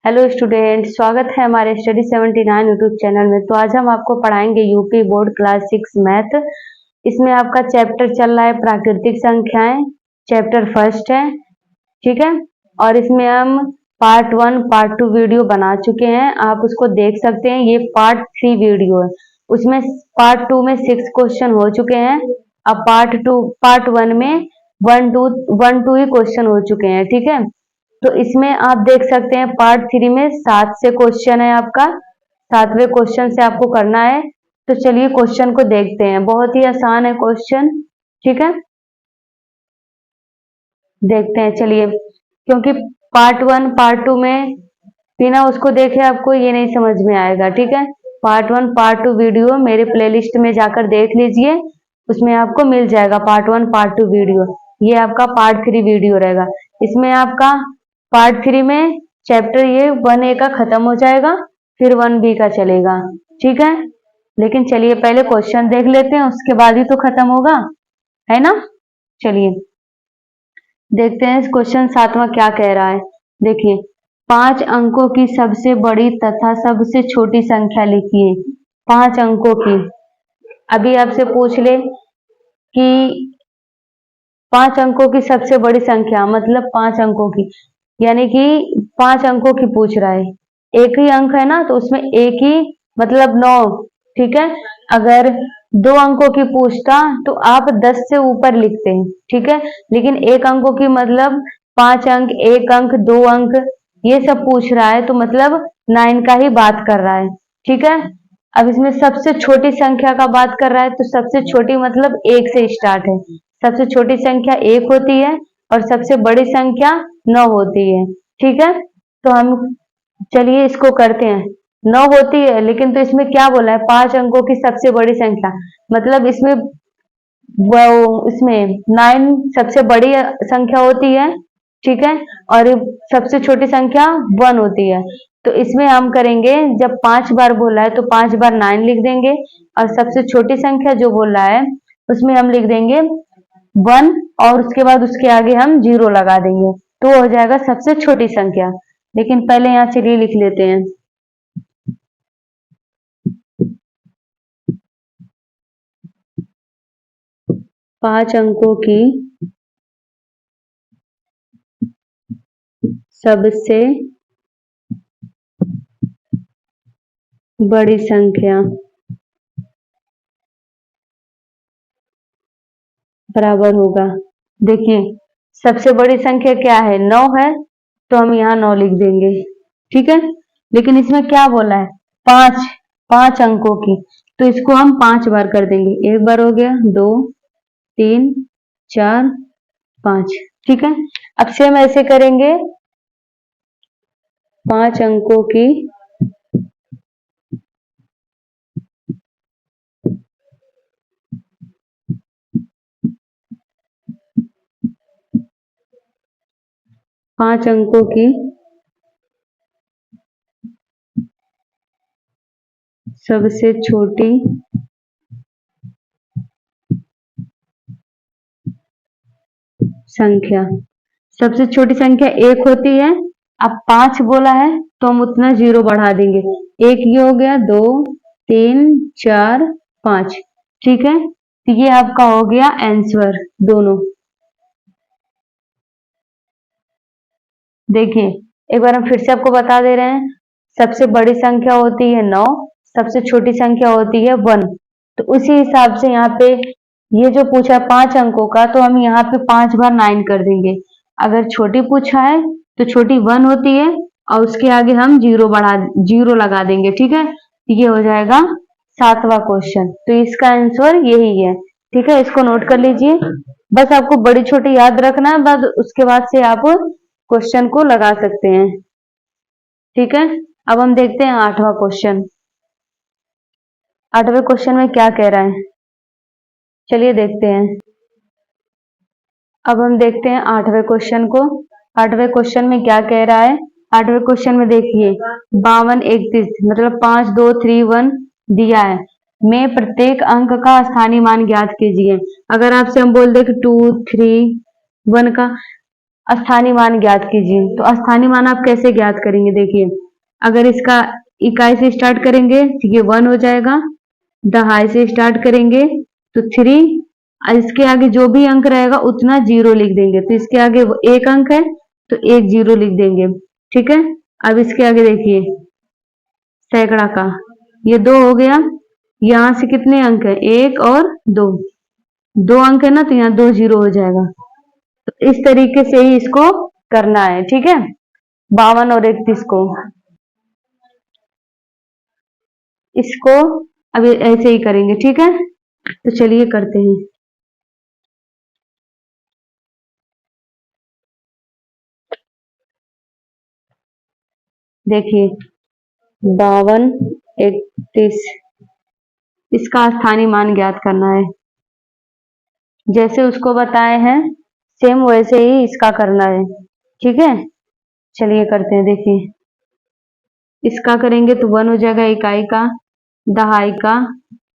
Hello student, स्वागत है हमारे स्टडी 79 यूट्यूब चैनल में। तो आज हम आपको पढ़ाएंगे यूपी बोर्ड क्लास 6 मैथ। इसमें आपका चैप्टर चल रहा है प्राकृतिक संख्याएं, चैप्टर फर्स्ट है, ठीक है। और इसमें हम पार्ट 1 पार्ट 2 वीडियो बना चुके हैं, आप उसको देख सकते हैं। ये पार्ट 3 वीडियो है, उसमें पार्ट 2 में 6 क्वेश्चन हो चुके हैं। अब पार्ट 1 में 1 2 ही क्वेश्चन हो चुके हैं, ठीक है। तो इसमें आप देख सकते हैं पार्ट 3 में 7 से क्वेश्चन है आपका, 7वें क्वेश्चन से आपको करना है। तो चलिए क्वेश्चन को देखते हैं, बहुत ही आसान है क्वेश्चन, ठीक है। देखते हैं चलिए, क्योंकि पार्ट 1 पार्ट 2 में बिना उसको देखे आपको ये नहीं समझ में आएगा, ठीक है। पार्ट 1 पार्ट 2 वीडियो मेरे प्लेलिस्ट में जाकर देख लीजिए, उसमें आपको मिल जाएगा पार्ट 1 पार्ट 2 वीडियो। ये आपका पार्ट 3 वीडियो रहेगा। इसमें आपका पार्ट 3 में चैप्टर ये 1A का खत्म हो जाएगा, फिर 1B का चलेगा, ठीक है। लेकिन चलिए पहले क्वेश्चन देख लेते हैं, उसके बाद ही तो खत्म होगा, है ना। चलिए देखते हैं क्वेश्चन 7वां क्या कह रहा है। देखिए, 5 अंकों की सबसे बड़ी तथा सबसे छोटी संख्या लिखिए। 5 अंकों की, अभी आपसे पूछ ले कि 5 अंकों की सबसे बड़ी संख्या, मतलब 5 अंकों की, यानी कि 5 अंकों की पूछ रहा है। एक ही अंक है ना, तो उसमें एक ही मतलब 9, ठीक है। अगर 2 अंकों की पूछता तो आप 10 से ऊपर लिखते हैं, ठीक है। लेकिन एक अंकों की मतलब 5 अंक, 1 अंक, 2 अंक, ये सब पूछ रहा है, तो मतलब 9 का ही बात कर रहा है, ठीक है। अब इसमें सबसे छोटी संख्या का बात कर रहा है, तो सबसे छोटी मतलब 1 से स्टार्ट है। सबसे छोटी संख्या 1 होती है और सबसे बड़ी संख्या 9 होती है, ठीक है। तो हम चलिए इसको करते हैं। 9 होती है, लेकिन तो इसमें क्या बोला है, 5 अंकों की सबसे बड़ी संख्या, मतलब इसमें इसमें 9 सबसे बड़ी संख्या होती है, ठीक है। और सबसे छोटी संख्या 1 होती है। तो इसमें हम करेंगे, जब 5 बार बोला है तो 5 बार 9 लिख देंगे, और सबसे छोटी संख्या जो बोल रहा है उसमें हम लिख देंगे 1, और उसके बाद उसके आगे हम 0 लगा देंगे, तो हो जाएगा सबसे छोटी संख्या। लेकिन पहले यहाँ चलिए लिख लेते हैं। पांच अंकों की सबसे बड़ी संख्या बराबर होगा। देखिए, सबसे बड़ी संख्या क्या है, 9 है, तो हम यहाँ 9 लिख देंगे, ठीक है। लेकिन इसमें क्या बोला है, 5, 5 अंकों की, तो इसको हम 5 बार कर देंगे। एक बार हो गया, 2 3 4 5, ठीक है। अब से हम ऐसे करेंगे, 5 अंकों की पांच अंकों की सबसे छोटी संख्या, सबसे छोटी संख्या 1 होती है। अब 5 बोला है तो हम उतना 0 बढ़ा देंगे। एक ये हो गया, 2 3 4 5, ठीक है। तो ये आपका हो गया आंसर दोनों। देखिए, एक बार हम फिर से आपको बता दे रहे हैं, सबसे बड़ी संख्या होती है 9, सबसे छोटी संख्या होती है 1। तो उसी हिसाब से यहाँ पे ये जो पूछा है 5 अंकों का, तो हम यहाँ पे 5 बार 9 कर देंगे। अगर छोटी पूछा है तो छोटी 1 होती है, और उसके आगे हम 0 लगा देंगे, ठीक है। ये हो जाएगा 7वां क्वेश्चन। तो इसका आंसर यही है, ठीक है। इसको नोट कर लीजिए, बस आपको बड़ी छोटी याद रखना है, बस उसके बाद से आप क्वेश्चन को लगा सकते हैं, ठीक है। अब हम देखते हैं 8वां क्वेश्चन। 8वें क्वेश्चन में क्या कह रहा है, चलिए देखते हैं। अब हम देखते हैं 8वें क्वेश्चन को। 8वें क्वेश्चन में क्या कह रहा है, 8वें क्वेश्चन में देखिए, 52 31 मतलब 5 2 3 1 दिया है, में प्रत्येक अंक का स्थानीय मान ज्ञात कीजिए। अगर आपसे हम बोल दे कि 2 3 1 का, स्थानीय मान ज्ञात कीजिए। तो स्थानीय मान आप कैसे ज्ञात करेंगे? देखिए, अगर इसका इकाई से स्टार्ट करेंगे तो ये 1 हो जाएगा, दहाई से स्टार्ट करेंगे तो 3, और इसके आगे जो भी अंक रहेगा उतना 0 लिख देंगे। तो इसके आगे एक अंक है तो एक 0 लिख देंगे, ठीक है। अब इसके आगे देखिए, सैकड़ा का ये 2 हो गया, यहाँ से कितने अंक है? 1 और 2, 2 अंक है ना, तो यहाँ 2 0 हो जाएगा। तो इस तरीके से ही इसको करना है, ठीक है। 52 और 31 को, इसको अभी ऐसे ही करेंगे, ठीक है। तो चलिए करते हैं। देखिए, 52 31, इसका स्थानीय मान ज्ञात करना है। जैसे उसको बताए हैं सेम वैसे ही इसका करना है, ठीक है। चलिए करते हैं। देखिए, इसका करेंगे तो 1 हो जाएगा इकाई का, दहाई का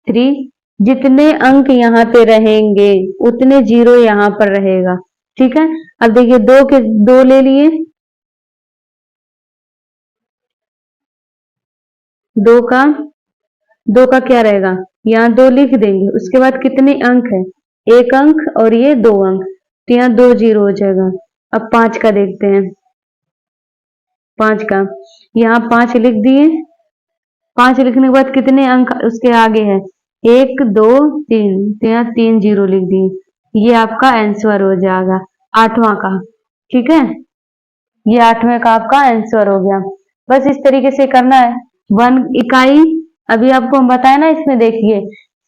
3, जितने अंक यहाँ पे रहेंगे उतने 0 यहाँ पर रहेगा, ठीक है। अब देखिए, 2 के 2 ले लिए, 2 का 2 का क्या रहेगा? यहाँ 2 लिख देंगे, उसके बाद कितने अंक है? 1 अंक और ये 2 अंक, तो यहाँ 2 0 हो जाएगा। अब 5 का देखते हैं। 5 का यहाँ 5 लिख दिए, 5 लिखने के बाद कितने अंक उसके आगे है? 1 2 3, तो यहाँ 3 0 लिख दिए। ये आपका आंसर हो जाएगा 8वां का, ठीक है। ये 8वें का आपका आंसर हो गया। बस इस तरीके से करना है। 1 इकाई अभी आपको हम बताए ना, इसमें देखिए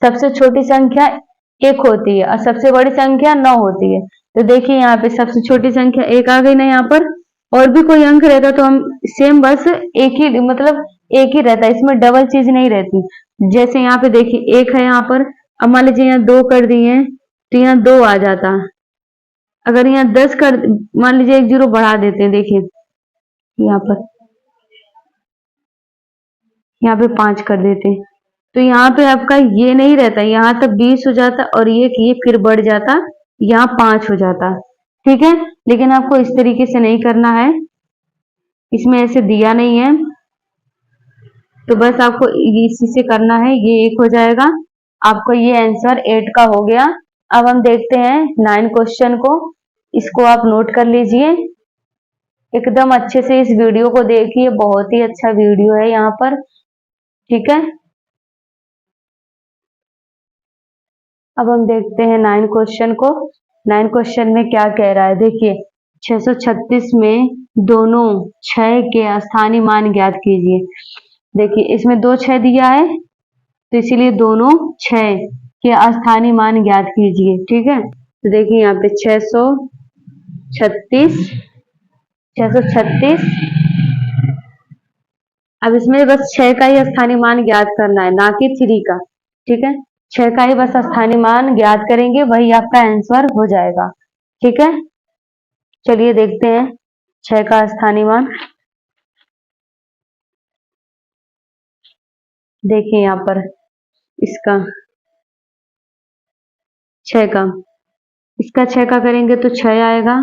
सबसे छोटी संख्या 1 होती है और सबसे बड़ी संख्या 9 होती है। तो देखिए यहाँ पे सबसे छोटी संख्या 1 आ गई ना यहाँ पर, और भी कोई अंक रहता तो हम सेम बस एक ही, मतलब एक ही रहता है, इसमें डबल चीज नहीं रहती। जैसे यहाँ पे देखिए 1 है यहाँ पर, अब मान लीजिए यहाँ 2 कर दिए तो यहाँ 2 आ जाता। अगर यहाँ 10 कर, मान लीजिए 1 0 बढ़ा देते हैं, देखिए यहाँ पे 5 कर देते हैं, तो यहाँ पे आपका ये नहीं रहता, यहाँ तक 20 हो जाता और ये फिर बढ़ जाता, यहाँ 5 हो जाता, ठीक है। लेकिन आपको इस तरीके से नहीं करना है, इसमें ऐसे दिया नहीं है, तो बस आपको इसी से करना है। ये 1 हो जाएगा, आपको ये आंसर 8 का हो गया। अब हम देखते हैं 9 क्वेश्चन को, इसको आप नोट कर लीजिए एकदम अच्छे से। इस वीडियो को देखिए, बहुत ही अच्छा वीडियो है यहाँ पर, ठीक है। अब हम देखते हैं 9 क्वेश्चन को। 9 क्वेश्चन में क्या कह रहा है? देखिए, 636 में दोनों 6 के स्थानीय मान ज्ञात कीजिए। देखिए, इसमें 2 6 दिया है, तो इसीलिए दोनों 6 के स्थानीय मान ज्ञात कीजिए, ठीक है। तो देखिए यहाँ पे 636, 636, अब इसमें बस 6 का ही स्थानीय मान ज्ञात करना है, ना कि 3 का, ठीक है। 6 का ही बस स्थानीय मान ज्ञात करेंगे, वही आपका आंसर हो जाएगा, ठीक है। चलिए देखते हैं 6 का स्थानीय मान। देखिए यहाँ पर इसका 6 का, इसका 6 का करेंगे तो 6 आएगा,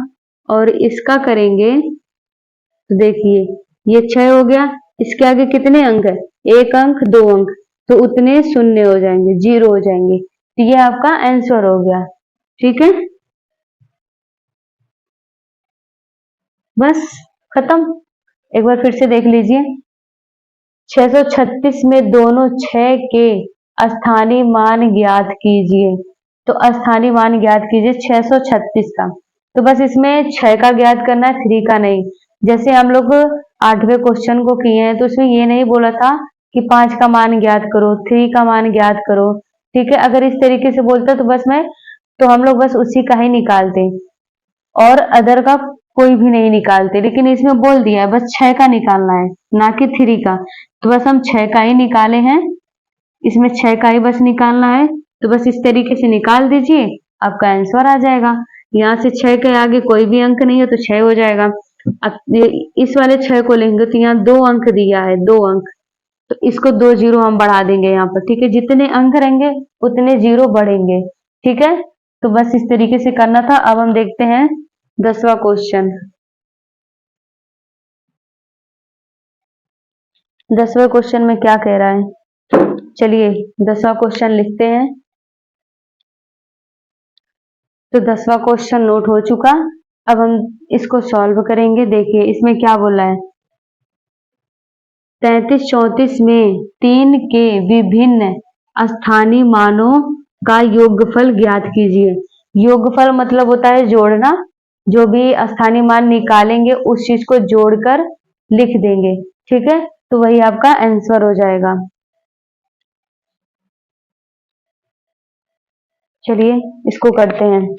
और इसका करेंगे तो देखिए ये 6 हो गया, इसके आगे कितने अंक है? 1 अंक 2 अंक, तो उतने शून्य हो जाएंगे, 0 हो जाएंगे, तो ये आपका आंसर हो गया, ठीक है। बस खत्म। एक बार फिर से देख लीजिए, 636 में दोनों 6 के स्थानीय मान ज्ञात कीजिए। तो स्थानीय मान ज्ञात कीजिए 636 का, तो बस इसमें 6 का ज्ञात करना है, 3 का नहीं। जैसे हम लोग 8वें क्वेश्चन को किए हैं, तो उसमें ये नहीं बोला था कि 5 का मान ज्ञात करो, 3 का मान ज्ञात करो, ठीक है। अगर इस तरीके से बोलता तो हम लोग बस उसी का ही निकालते और अदर का कोई भी नहीं निकालते, लेकिन इसमें बोल दिया है बस 6 का निकालना है, ना कि 3 का। तो बस हम 6 का ही निकाले हैं, इसमें 6 का ही बस निकालना है, तो बस इस तरीके से निकाल दीजिए, आपका आंसर आ जाएगा। यहाँ से 6 के आगे कोई भी अंक नहीं है तो 6 हो जाएगा। अब इस वाले 6 को लेंगे तो यहाँ 2 अंक दिया है, 2 अंक, तो इसको 2 0 हम बढ़ा देंगे यहाँ पर, ठीक है। जितने अंक रहेंगे उतने 0 बढ़ेंगे, ठीक है। तो बस इस तरीके से करना था। अब हम देखते हैं 10वां क्वेश्चन। 10वें क्वेश्चन में क्या कह रहा है, चलिए 10वां क्वेश्चन लिखते हैं। तो 10वां क्वेश्चन नोट हो चुका। अब हम इसको सॉल्व करेंगे। देखिए इसमें क्या बोला है, 33-34 में 3 के विभिन्न स्थानीय मानों का योगफल ज्ञात कीजिए। योगफल मतलब होता है जोड़ना। जो भी स्थानीय मान निकालेंगे उस चीज को जोड़कर लिख देंगे। ठीक है, तो वही आपका आंसर हो जाएगा। चलिए इसको करते हैं।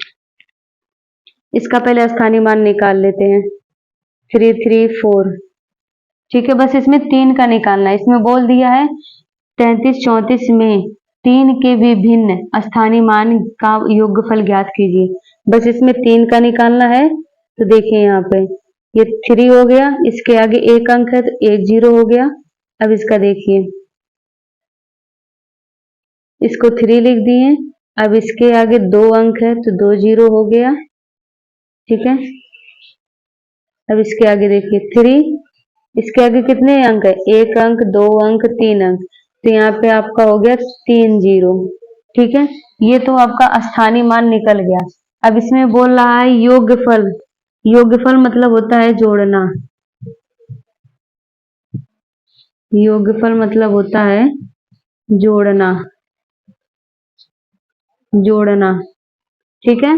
इसका पहले स्थानीय मान निकाल लेते हैं। 334। ठीक है, बस इसमें 3 का निकालना है। इसमें बोल दिया है 33-34 में 3 के विभिन्न स्थानीय मान का योगफल ज्ञात कीजिए। बस इसमें 3 का निकालना है। तो देखिए यहाँ पे ये 3 हो गया, इसके आगे एक अंक है तो एक 0 हो गया। अब इसका देखिए, इसको 3 लिख दिए। अब इसके आगे 2 अंक है तो 2 0 हो गया। ठीक है, अब इसके आगे देखिए 3, इसके आगे कितने अंक है, एक अंक, 2 अंक, 3 अंक, तो यहाँ पे आपका हो गया 3 0। ठीक है, ये तो आपका स्थानीय मान निकल गया। अब इसमें बोल रहा है योगफल। योगफल मतलब होता है जोड़ना। योगफल मतलब होता है जोड़ना। जोड़ना। ठीक है,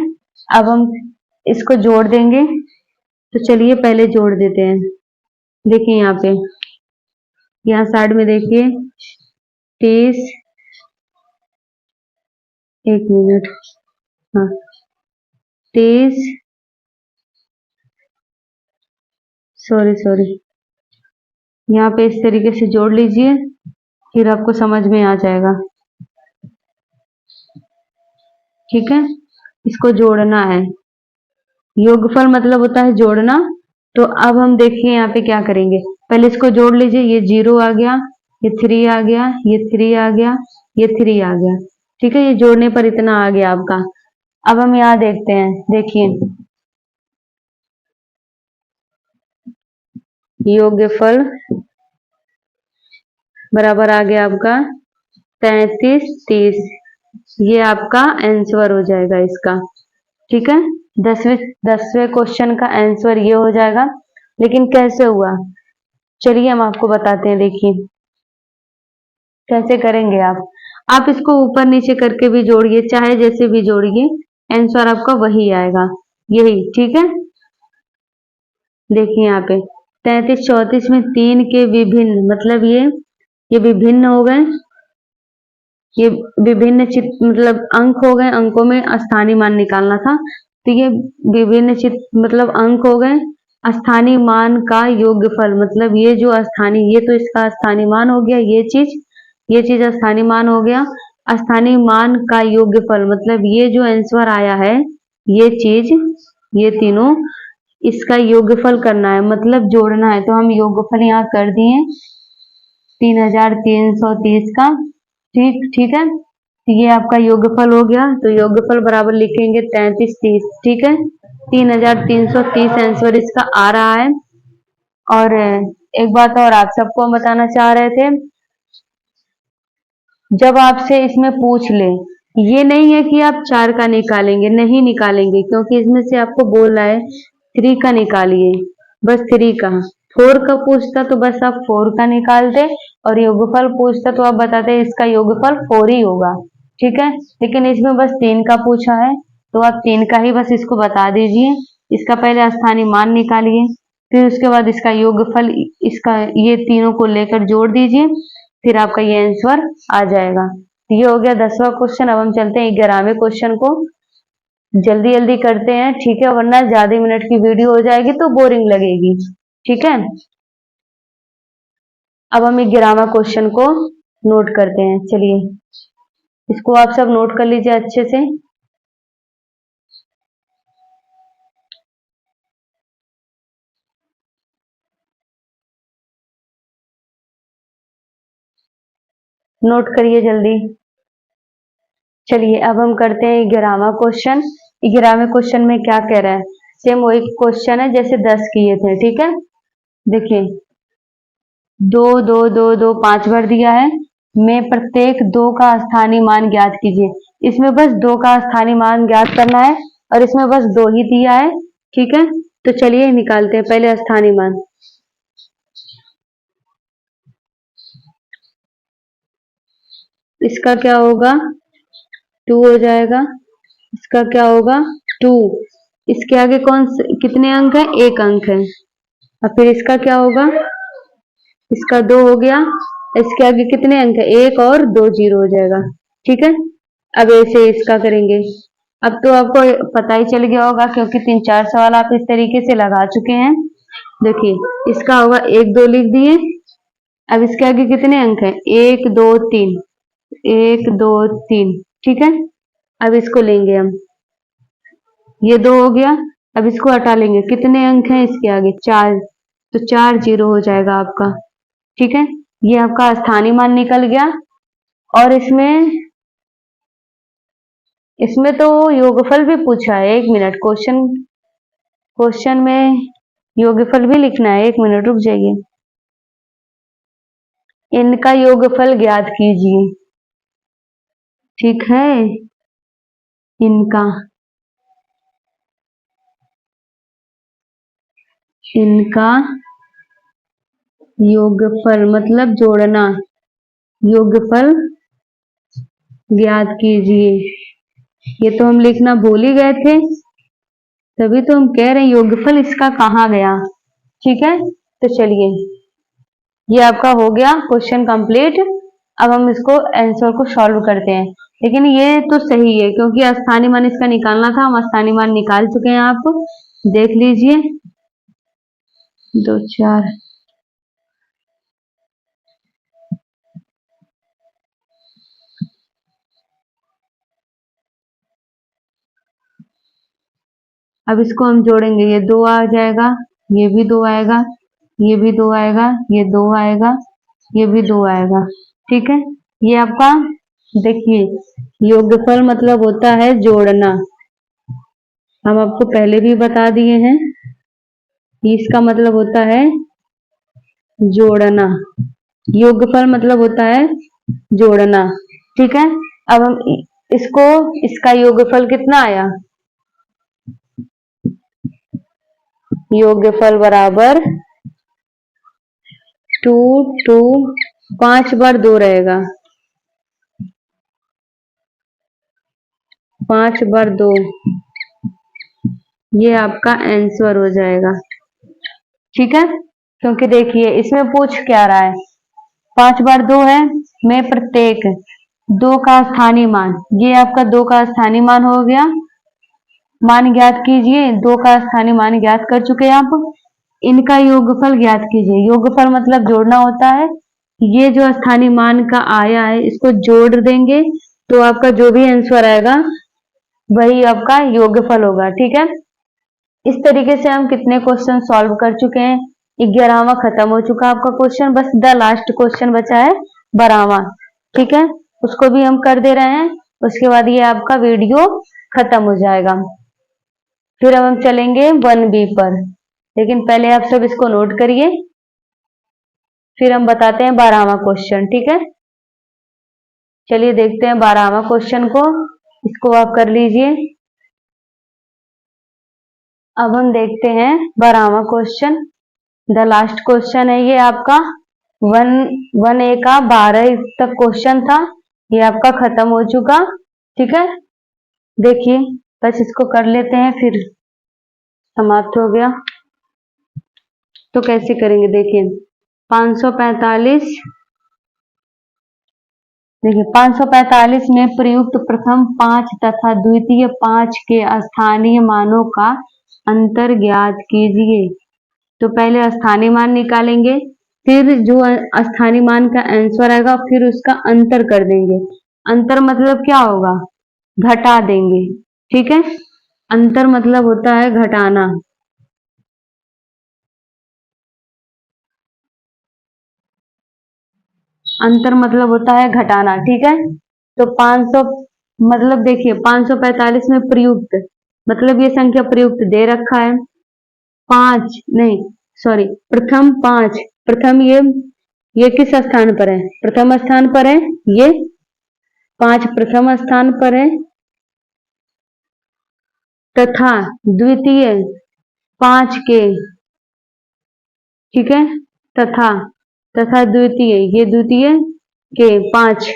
अब हम इसको जोड़ देंगे। तो चलिए पहले जोड़ देते हैं। देखिए यहाँ पे, यहाँ साइड में देखिए 30, एक मिनट, हाँ 30, सॉरी, यहाँ पे इस तरीके से जोड़ लीजिए, फिर आपको समझ में आ जाएगा। ठीक है, इसको जोड़ना है। योगफल मतलब होता है जोड़ना। तो अब हम देखिए यहाँ पे क्या करेंगे, पहले इसको जोड़ लीजिए। ये 0 आ गया, ये 3 आ गया, ये 3 आ गया, ये 3 आ गया। ठीक है, ये जोड़ने पर इतना आ गया आपका। अब हम यहाँ देखते हैं। देखिए योगफल बराबर आ गया आपका 33-30। ये आपका आंसर हो जाएगा इसका। ठीक है, 10वें क्वेश्चन का आंसर ये हो जाएगा। लेकिन कैसे हुआ, चलिए हम आपको बताते हैं। देखिए कैसे करेंगे आप इसको ऊपर नीचे करके भी जोड़िए, चाहे जैसे भी जोड़िए, आंसर आपका वही आएगा, यही। ठीक है, देखिए यहाँ पे 33-34 में 3 के विभिन्न मतलब ये विभिन्न हो गए। ये विभिन्न चित्र मतलब अंक हो गए। अंकों में स्थानीय मान निकालना था, तो ये विभिन्न चित्र मतलब अंक हो गए। स्थानीय मान का योगफल मतलब ये जो स्थानीय, ये तो इसका स्थानीय मान हो गया। ये चीज स्थानीय मान हो गया। स्थानीय मान का योगफल मतलब ये जो आंसर आया है, ये चीज, ये तीनों, इसका योगफल करना है मतलब जोड़ना है। तो हम योगफल यहाँ कर दिए 3330 का। ठीक ठीक है, तो ये आपका योगफल हो गया। तो योगफल बराबर लिखेंगे 33-30। ठीक है, 3330 आंसर इसका आ रहा है। और एक बात और आप सबको हम बताना चाह रहे थे, जब आपसे इसमें पूछ ले, ये नहीं है कि आप 4 का निकालेंगे, नहीं निकालेंगे, क्योंकि इसमें से आपको बोल रहा है 3 का निकालिए, बस 3 का। 4 का पूछता तो बस आप 4 का निकालते, और योगफल पूछता तो आप बताते इसका योगफल 4 ही होगा। ठीक है, लेकिन इसमें बस 3 का पूछा है, तो आप 3 का ही बस इसको बता दीजिए। इसका पहले स्थानीय मान निकालिए, फिर उसके बाद इसका योगफल, इसका ये तीनों को लेकर जोड़ दीजिए, फिर आपका ये आंसर आ जाएगा। ये हो गया 10वां क्वेश्चन। अब हम चलते हैं 11वें क्वेश्चन को। जल्दी जल्दी करते हैं, ठीक है, वरना ज्यादा मिनट की वीडियो हो जाएगी तो बोरिंग लगेगी। ठीक है, अब हम 11वां क्वेश्चन को नोट करते हैं। चलिए इसको आप सब नोट कर लीजिए अच्छे से। नोट करिए जल्दी। चलिए अब हम करते हैं 11वां क्वेश्चन। 11वें क्वेश्चन में क्या कह रहा है, सेम वही क्वेश्चन है जैसे 10 किए थे, ठीक है। देखिए, दो दो दो दो 5 बार दिया है, में प्रत्येक दो का स्थानीय मान ज्ञात कीजिए। इसमें बस दो का स्थानीय मान ज्ञात करना है और इसमें बस दो ही दिया है, ठीक है। तो चलिए निकालते हैं पहले स्थानीय मान। इसका क्या होगा, 2 हो जाएगा। इसका क्या होगा, 2। इसके आगे कितने अंक है, 1 अंक है। और फिर इसका क्या होगा, इसका 2 हो गया। इसके आगे कितने अंक है, 1 और 2 0 हो जाएगा, ठीक है। अब ऐसे इसका करेंगे। अब तो आपको पता ही चल गया होगा क्योंकि 3-4 सवाल आप इस तरीके से लगा चुके हैं। देखिए, इसका होगा 1 2 लिख दिए। अब इसके आगे कितने अंक है, 1 2 3, 1 2 3, ठीक है। अब इसको लेंगे हम, ये 2 हो गया। अब इसको हटा लेंगे, कितने अंक हैं इसके आगे, 4, तो 4 0 हो जाएगा आपका, ठीक है। ये आपका स्थानीय मान निकल गया। और इसमें इसमें तो योगफल भी पूछा है। 1 मिनट, क्वेश्चन में योगफल भी लिखना है। 1 मिनट रुक जाइए। इनका योगफल ज्ञात कीजिए, ठीक है। इनका इनका योगफल मतलब जोड़ना, योगफल ज्ञात कीजिए। ये तो हम लिखना भूल ही गए थे, तभी तो हम कह रहे हैं योगफल इसका कहाँ गया, ठीक है। तो चलिए, ये आपका हो गया क्वेश्चन कंप्लीट। अब हम इसको आंसर को सॉल्व करते हैं। लेकिन ये तो सही है क्योंकि स्थानीय मान इसका निकालना था, हम स्थानीय मान निकाल चुके हैं, आप देख लीजिए। 2 4, अब इसको हम जोड़ेंगे, ये 2 आ जाएगा, ये भी 2 आएगा, ये भी 2 आएगा, ये 2 आएगा, ये भी 2 आएगा, ठीक है। ये आपका देखिए, योगफल मतलब होता है जोड़ना। हम आपको पहले भी बता दिए हैं, इसका मतलब होता है जोड़ना। योगफल मतलब होता है जोड़ना, ठीक है। अब हम इसको, इसका योगफल कितना आया, योगफल बराबर 2 2, 5 बार 2 रहेगा, 5 बार 2, ये आपका आंसर हो जाएगा, ठीक है। क्योंकि देखिए इसमें पूछ क्या रहा है, 5 बार 2 है, में प्रत्येक 2 का स्थानीय मान, ये आपका 2 का स्थानीय मान हो गया। मान ज्ञात कीजिए, 2 का स्थानीय मान ज्ञात कर चुके हैं आप। इनका योगफल ज्ञात कीजिए। योगफल मतलब जोड़ना होता है। ये जो स्थानीय मान का आया है इसको जोड़ देंगे तो आपका जो भी आंसर आएगा वही आपका योगफल होगा, ठीक है। इस तरीके से हम कितने क्वेश्चन सॉल्व कर चुके हैं। 11वां खत्म हो चुका आपका क्वेश्चन, बस द लास्ट क्वेश्चन बचा है 12वां, ठीक है। उसको भी हम कर दे रहे हैं, उसके बाद ये आपका वीडियो खत्म हो जाएगा। फिर अब हम चलेंगे 1B पर, लेकिन पहले आप सब इसको नोट करिए, फिर हम बताते हैं 12वां क्वेश्चन, ठीक है। चलिए देखते हैं 12वां क्वेश्चन को, इसको आप कर लीजिए। अब हम देखते हैं 12वां क्वेश्चन, द लास्ट क्वेश्चन है ये आपका। 1A का 12 तक क्वेश्चन था, ये आपका खत्म हो चुका, ठीक है। देखिए बस इसको कर लेते हैं, फिर समाप्त हो गया। तो कैसे करेंगे, देखिए 545, देखिए 545 में प्रयुक्त प्रथम 5 तथा द्वितीय 5 के स्थानीय मानों का अंतर ज्ञात कीजिए। तो पहले स्थानीय मान निकालेंगे, फिर जो स्थानीय मान का आंसर आएगा फिर उसका अंतर कर देंगे। अंतर मतलब क्या होगा, घटा देंगे, ठीक है। अंतर मतलब होता है घटाना। अंतर मतलब होता है घटाना, ठीक है। तो 500 मतलब देखिए 545 में प्रयुक्त, मतलब ये संख्या प्रयुक्त दे रखा है। 5 नहीं, सॉरी, प्रथम 5, प्रथम ये किस स्थान पर है? प्रथम स्थान पर है। ये 5 प्रथम स्थान पर है, तथा द्वितीय 5 के, ठीक है, तथा तथा द्वितीय, ये द्वितीय के 5,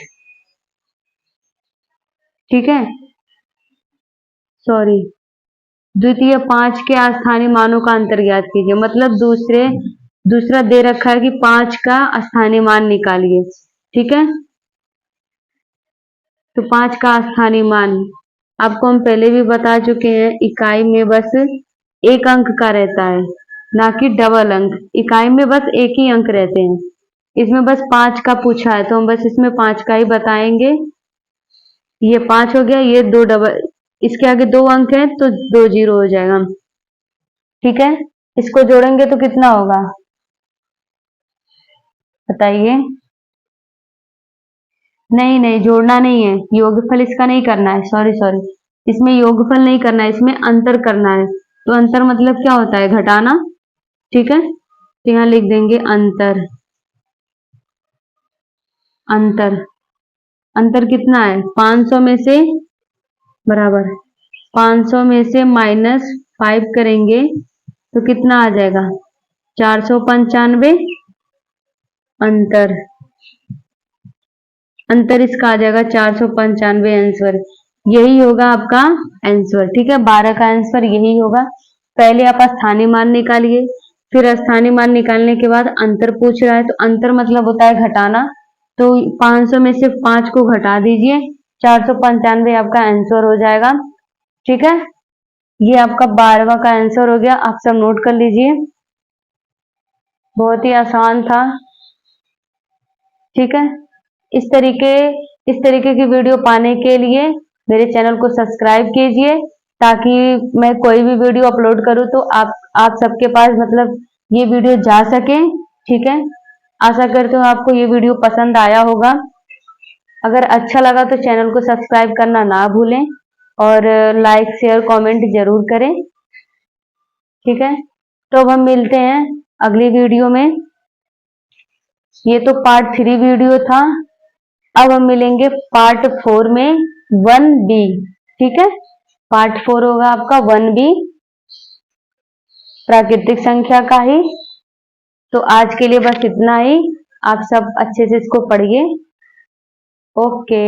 ठीक है, सॉरी, द्वितीय 5 के स्थानीय मानों का अंतर ज्ञात कीजिए। मतलब दूसरा दे रखा है कि 5 का स्थानीय मान निकालिए, ठीक है। तो 5 का स्थानीय मान आपको हम पहले भी बता चुके हैं, इकाई में बस एक अंक का रहता है, ना कि डबल अंक। इकाई में बस एक ही अंक रहते हैं, इसमें बस 5 का पूछा है तो हम बस इसमें 5 का ही बताएंगे। ये 5 हो गया, ये दो डबल, इसके आगे 2 अंक है तो 2 जीरो हो जाएगा, ठीक है। इसको जोड़ेंगे तो कितना होगा बताइए? नहीं नहीं, जोड़ना नहीं है, योगफल इसका नहीं करना है, सॉरी सॉरी, इसमें योगफल नहीं करना है, इसमें अंतर करना है। तो अंतर मतलब क्या होता है? घटाना, ठीक है। तो यहाँ लिख देंगे अंतर। अंतर अंतर कितना है? 500 में से बराबर 500 में से -5 करेंगे तो कितना आ जाएगा? 495। अंतर अंतर इसका आ जाएगा 495 आंसर। यही होगा आपका आंसर, ठीक है। 12 का आंसर यही होगा। पहले आप स्थानीय मान निकालिए, फिर स्थानीय मान निकालने के बाद अंतर पूछ रहा है तो अंतर मतलब होता है घटाना। तो 500 में से 5 को घटा दीजिए, 495 आपका आंसर हो जाएगा, ठीक है। ये आपका 12वां का आंसर हो गया। आप सब नोट कर लीजिए, बहुत ही आसान था, ठीक है। इस तरीके की वीडियो पाने के लिए मेरे चैनल को सब्सक्राइब कीजिए, ताकि मैं कोई भी वीडियो अपलोड करूं तो आप सबके पास मतलब ये वीडियो जा सके, ठीक है। आशा करती हूँ आपको ये वीडियो पसंद आया होगा। अगर अच्छा लगा तो चैनल को सब्सक्राइब करना ना भूलें और लाइक शेयर कमेंट जरूर करें, ठीक है। तो अब हम मिलते हैं अगली वीडियो में। ये तो पार्ट 3 वीडियो था, अब हम मिलेंगे पार्ट 4 में 1B, ठीक है। पार्ट 4 होगा आपका 1B, प्राकृतिक संख्या का ही। तो आज के लिए बस इतना ही। आप सब अच्छे से इसको पढ़िए। ओके।